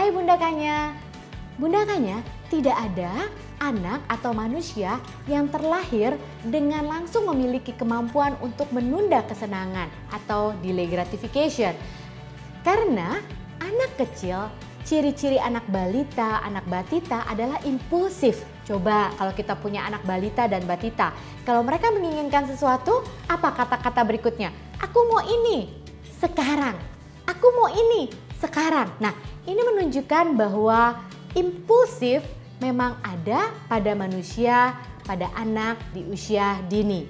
Hai Bunda Kanya. Bunda Kanya, tidak ada anak atau manusia yang terlahir dengan langsung memiliki kemampuan untuk menunda kesenangan atau delay gratification. Karena anak kecil, ciri-ciri anak balita, anak batita adalah impulsif. Coba kalau kita punya anak balita dan batita, kalau mereka menginginkan sesuatu, apa kata-kata berikutnya? Aku mau ini sekarang. Aku mau ini sekarang. Nah, ini menunjukkan bahwa impulsif memang ada pada manusia, pada anak di usia dini.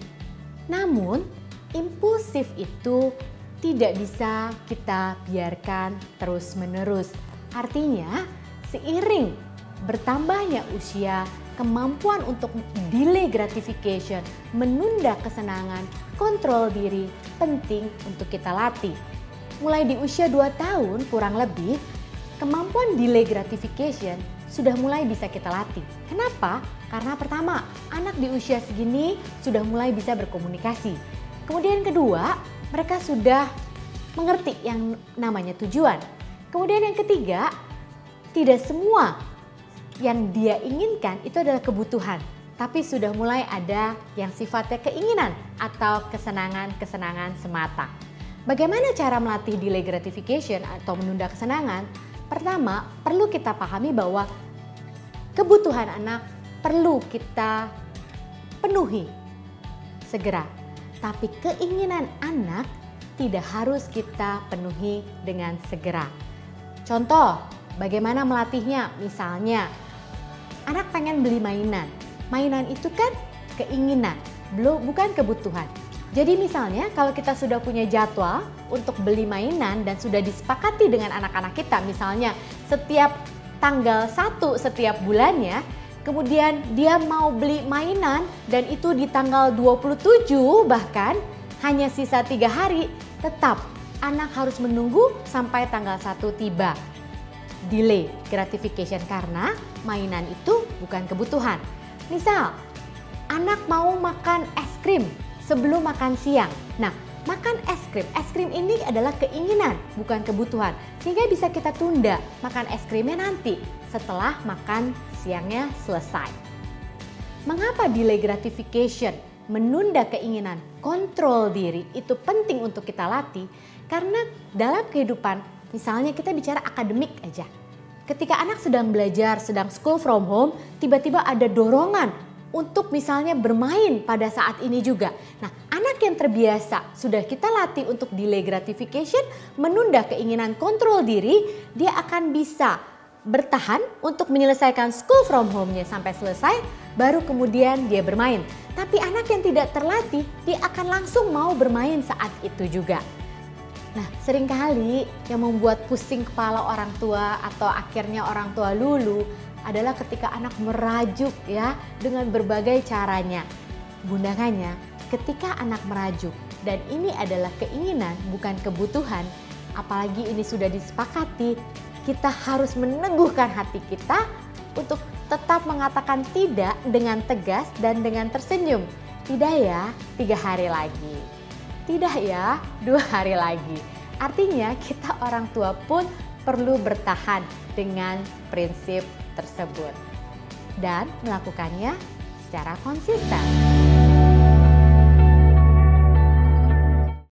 Namun, impulsif itu tidak bisa kita biarkan terus-menerus. Artinya, seiring bertambahnya usia, kemampuan untuk delay gratification, menunda kesenangan, kontrol diri penting untuk kita latih. Mulai di usia 2 tahun kurang lebih, kemampuan delay gratification sudah mulai bisa kita latih. Kenapa? Karena pertama, anak di usia segini sudah mulai bisa berkomunikasi. Kemudian kedua, mereka sudah mengerti yang namanya tujuan. Kemudian yang ketiga, tidak semua yang dia inginkan itu adalah kebutuhan, tapi sudah mulai ada yang sifatnya keinginan atau kesenangan-kesenangan semata. Bagaimana cara melatih delay gratification atau menunda kesenangan? Pertama, perlu kita pahami bahwa kebutuhan anak perlu kita penuhi segera. Tapi keinginan anak tidak harus kita penuhi dengan segera. Contoh, bagaimana melatihnya? Misalnya, anak pengen beli mainan. Mainan itu kan keinginan, bukan kebutuhan. Jadi misalnya kalau kita sudah punya jadwal untuk beli mainan dan sudah disepakati dengan anak-anak kita, misalnya setiap tanggal 1 setiap bulannya, kemudian dia mau beli mainan dan itu di tanggal 27 bahkan hanya sisa 3 hari, tetap anak harus menunggu sampai tanggal 1 tiba. Delay gratification karena mainan itu bukan kebutuhan. Misal, anak mau makan es krim sebelum makan siang. Nah, makan es krim ini adalah keinginan, bukan kebutuhan. Sehingga bisa kita tunda makan es krimnya nanti setelah makan siangnya selesai. Mengapa delay gratification, menunda keinginan, kontrol diri itu penting untuk kita latih? Karena dalam kehidupan, misalnya kita bicara akademik aja. Ketika anak sedang belajar, sedang school from home, tiba-tiba ada dorongan untuk misalnya bermain pada saat ini juga. Nah, anak yang terbiasa sudah kita latih untuk delay gratification, menunda keinginan kontrol diri, dia akan bisa bertahan untuk menyelesaikan school from home-nya sampai selesai, baru kemudian dia bermain. Tapi anak yang tidak terlatih, dia akan langsung mau bermain saat itu juga. Nah, seringkali yang membuat pusing kepala orang tua atau akhirnya orang tua lulu adalah ketika anak merajuk ya dengan berbagai caranya. Bunda Kanya, ketika anak merajuk dan ini adalah keinginan bukan kebutuhan, apalagi ini sudah disepakati, kita harus meneguhkan hati kita untuk tetap mengatakan tidak dengan tegas dan dengan tersenyum. Tidak ya, 3 hari lagi. Tidak ya, 2 hari lagi. Artinya kita orang tua pun perlu bertahan dengan prinsip tersebut dan melakukannya secara konsisten.